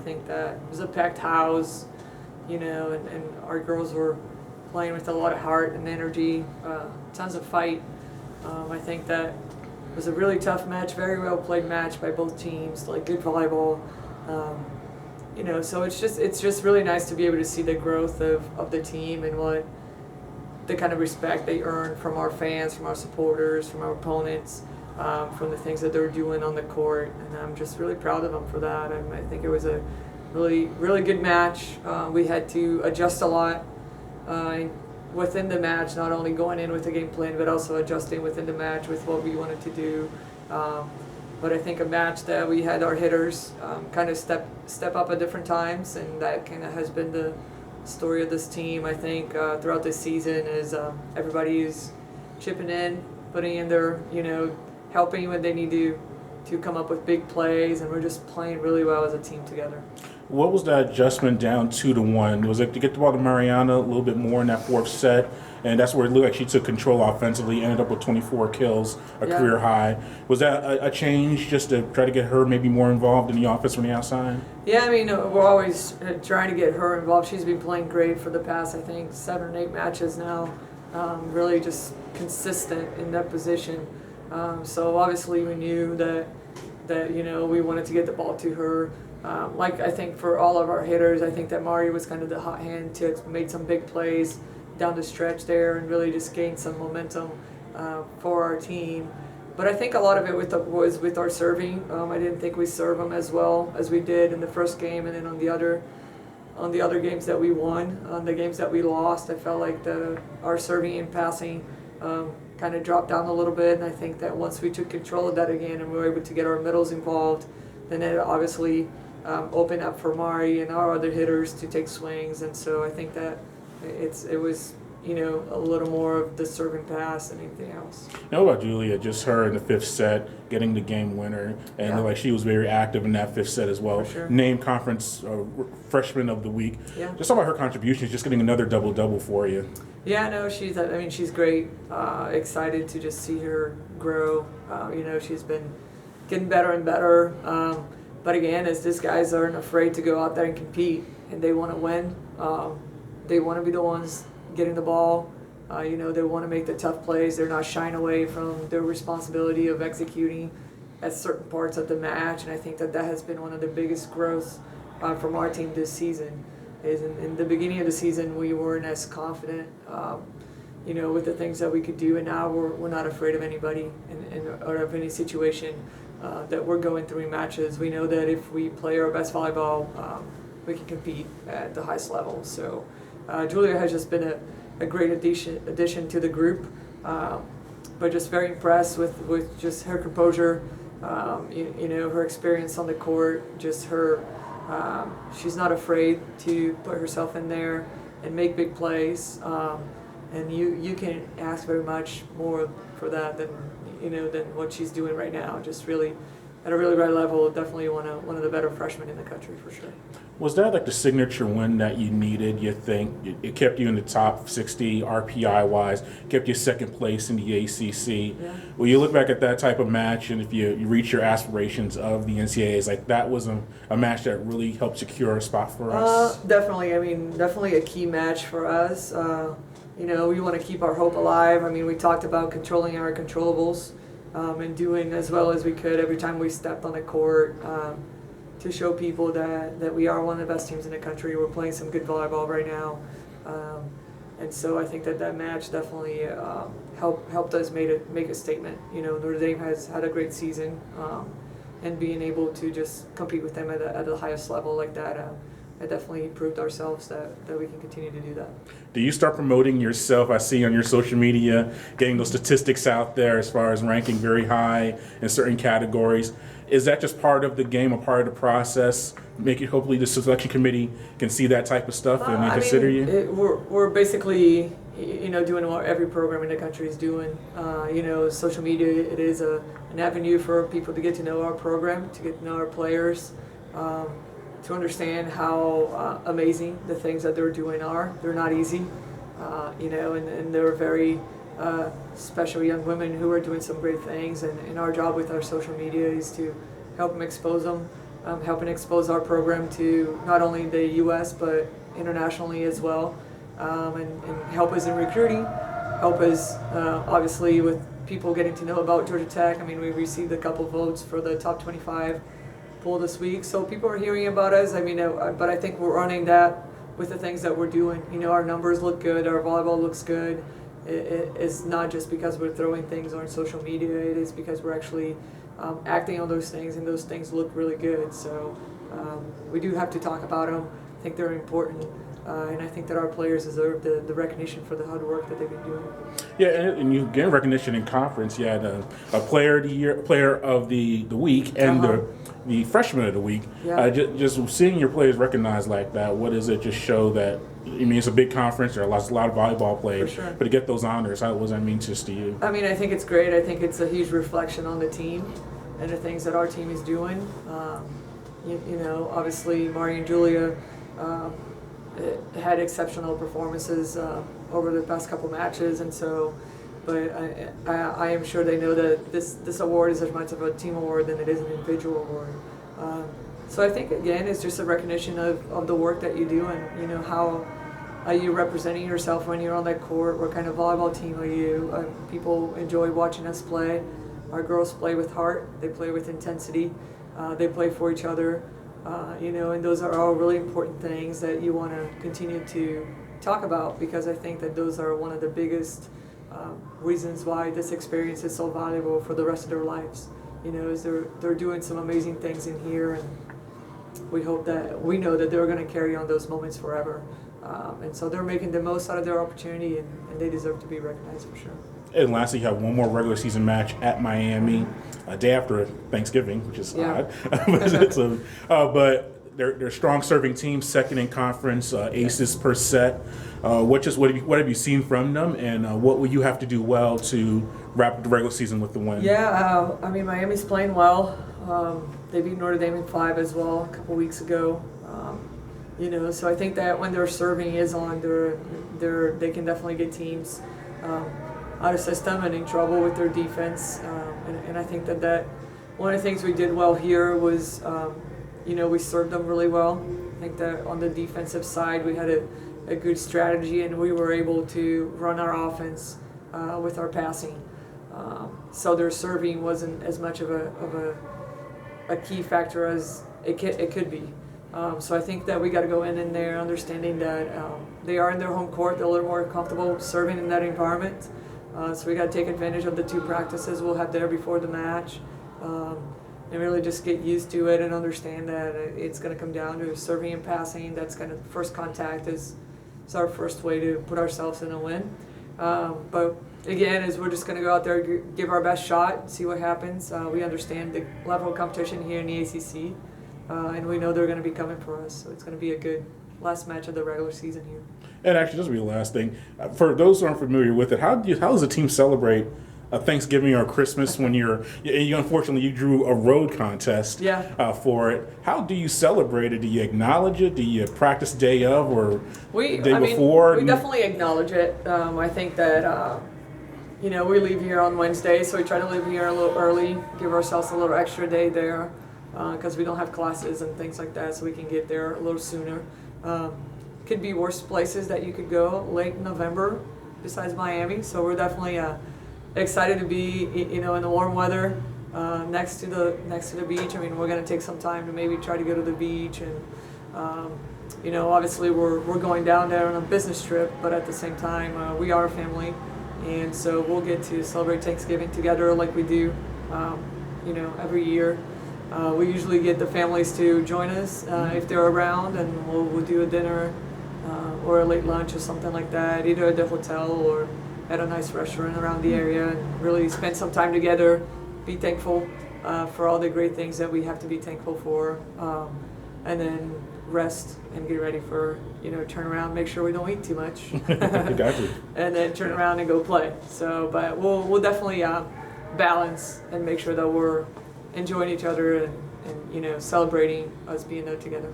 I think that it was a packed house, and our girls were playing with a lot of heart and energy, tons of fight. I think that it was a really tough match, very well played match by both teams, like good volleyball. So it's just really nice to be able to see the growth of the team and what the kind of respect they earn from our fans, from our supporters, from our opponents, from the things that they're doing on the court, and I'm just really proud of them for that. I think it was a really, really good match. We had to adjust a lot within the match, not only going in with the game plan, but also adjusting within the match with what we wanted to do. But I think a match that we had our hitters kind of step up at different times, and that kind of has been the story of this team. I think throughout this season is everybody is chipping in, putting in their, helping when they need to come up with big plays, and we're just playing really well as a team together. What was that adjustment down 2-1? Was it to get the ball to Mariana a little bit more in that fourth set? And that's where it looked like she took control offensively, ended up with 24 kills, a career high. Was that a change just to try to get her maybe more involved in the offense from the outside? Yeah, we're always trying to get her involved. She's been playing great for the past, I think, 7 or 8 matches now. Really just consistent in that position. So obviously we knew that we wanted to get the ball to her. Like I think for all of our hitters, I think that Mari was kind of the hot hand to made some big plays down the stretch there and really just gained some momentum for our team. But I think a lot of it was with our serving. I didn't think we served them as well as we did in the first game, and then on the other games that we won, on the games that we lost, I felt like our serving and passing kind of dropped down a little bit. And I think that once we took control of that again and we were able to get our middles involved, then it obviously opened up for Mari and our other hitters to take swings. And so I think that it was a little more of the serve and pass than anything else. Now about Julia, just her in the fifth set, getting the game winner, and like she was very active in that fifth set as well. For sure. Named conference freshman of the week. Yeah. Just talk about her contributions, just getting another double-double for you. Yeah, no, she's great. Excited to just see her grow. She's been getting better and better. But again, as these guys aren't afraid to go out there and compete, and they want to win. They want to be the ones getting the ball. They want to make the tough plays. They're not shying away from their responsibility of executing at certain parts of the match. And I think that has been one of the biggest growths from our team this season. Is in the beginning of the season, we weren't as confident, with the things that we could do. And now we're not afraid of anybody or of any situation that we're going through in matches. We know that if we play our best volleyball, we can compete at the highest level. So Julia has just been a great addition to the group, but just very impressed with just her composure, her experience on the court, just her, she's not afraid to put herself in there and make big plays, and you can ask very much more for that than what she's doing right now. Just really at a really high level, definitely one of the better freshmen in the country for sure. Was that like the signature win that you needed, you think? It kept you in the top 60 RPI-wise, kept you second place in the ACC. Yeah. Well, you look back at that type of match, and if you reach your aspirations of the NCAAs, like that was a match that really helped secure a spot for us? Definitely. Definitely a key match for us. We want to keep our hope alive. We talked about controlling our controllables and doing as well as we could every time we stepped on the court. To show people that we are one of the best teams in the country. We're playing some good volleyball right now. And so I think that match definitely helped us make a statement. Notre Dame has had a great season, and being able to just compete with them at the highest level like that, it definitely proved ourselves that we can continue to do that. Do you start promoting yourself? I see on your social media, getting those statistics out there as far as ranking very high in certain categories. Is that just part of the game, a part of the process? Hopefully the selection committee can see that type of stuff and consider you? We're basically, doing what every program in the country is doing. Social media, it is an avenue for people to get to know our program, to get to know our players, to understand how amazing the things that they're doing are. They're not easy, and they're very special young women who are doing some great things, and our job with our social media is to help them expose them helping expose our program to not only the U.S. but internationally as well, and help us in recruiting, help us obviously with people getting to know about Georgia Tech. I mean, we received a couple votes for the top 25 poll this week, so people are hearing about us. I mean, but I think we're earning that with the things that we're doing. You know, our numbers look good, our volleyball looks good. It's not just because we're throwing things on social media, it is because we're actually acting on those things, and those things look really good. So we do have to talk about them. I think they're important, and I think that our players deserve the recognition for the hard work that they've been doing. Yeah, and you get recognition in conference. You had a player of the year, player of the week, and the freshman of the week. Yeah. Just seeing your players recognized like that, what does it just show that? I mean, it's a big conference. There are a lot of volleyball players, For sure. but to get those honors, what does that mean just to you? I mean, I think it's great. I think it's a huge reflection on the team and the things that our team is doing. You know, obviously, Mari and Julia had exceptional performances over the past couple matches, and so. But I am sure they know that this award is as much of a team award than it is an individual award. So I think, again, it's just a recognition of the work that you do, and, you know, how are you representing yourself when you're on that court? What kind of volleyball team are you? People enjoy watching us play. Our girls play with heart. They play with intensity. They play for each other. You know, and those are all really important things that you want to continue to talk about, because I think that those are one of the biggest reasons why this experience is so valuable for the rest of their lives. You know, is they're doing some amazing things in here, and we know that they're going to carry on those moments forever. And so they're making the most out of their opportunity, and they deserve to be recognized for sure. And lastly, you have one more regular season match at Miami, a day after Thanksgiving, which is odd. But they're a strong serving team, second in conference, aces per set. What have you seen from them, and what will you have to do well to wrap up the regular season with the win? Yeah, I mean, Miami's playing well. They beat Notre Dame in 5 as well a couple weeks ago. You know, so I think that when their serving is on, they can definitely get teams out of system and in trouble with their defense. And I think that one of the things we did well here was, you know, we served them really well. I think that on the defensive side, we had a good strategy, and we were able to run our offense with our passing. So their serving wasn't as much of a key factor as it could be. So I think that we got to go in there understanding that they are in their home court. They're a little more comfortable serving in that environment. So we got to take advantage of the 2 practices we'll have there before the match, and really just get used to it and understand that it's going to come down to serving and passing. That's kind of first contact is our first way to put ourselves in a win. But again, we're just going to go out there, give our best shot, see what happens. We understand the level of competition here in the ACC, and we know they're going to be coming for us. So it's going to be a good last match of the regular season here. And actually, just be the last thing. For those who aren't familiar with it, how does a team celebrate a Thanksgiving or Christmas when you unfortunately you drew a road contest for it? How do you celebrate it? Do you acknowledge it? Do you practice day of or day before? We definitely acknowledge it. I think that you know, we leave here on Wednesday, so we try to leave here a little early, give ourselves a little extra day there, because we don't have classes and things like that, so we can get there a little sooner. Could be worse places that you could go late November besides Miami, so we're definitely excited to be, you know, in the warm weather next to the beach. I mean, we're going to take some time to maybe try to go to the beach, and you know, obviously we're going down there on a business trip, but at the same time we are a family, and so we'll get to celebrate Thanksgiving together like we do, you know, every year. We usually get the families to join us if they're around, and we'll do a dinner or a late lunch or something like that, either at the hotel or at a nice restaurant around the area, and really spend some time together, be thankful for all the great things that we have to be thankful for, and then rest and get ready for, you know, turn around, make sure we don't eat too much, Gotcha. and then turn around and go play. So, but we'll definitely balance and make sure that we're enjoying each other and you know, celebrating us being there together.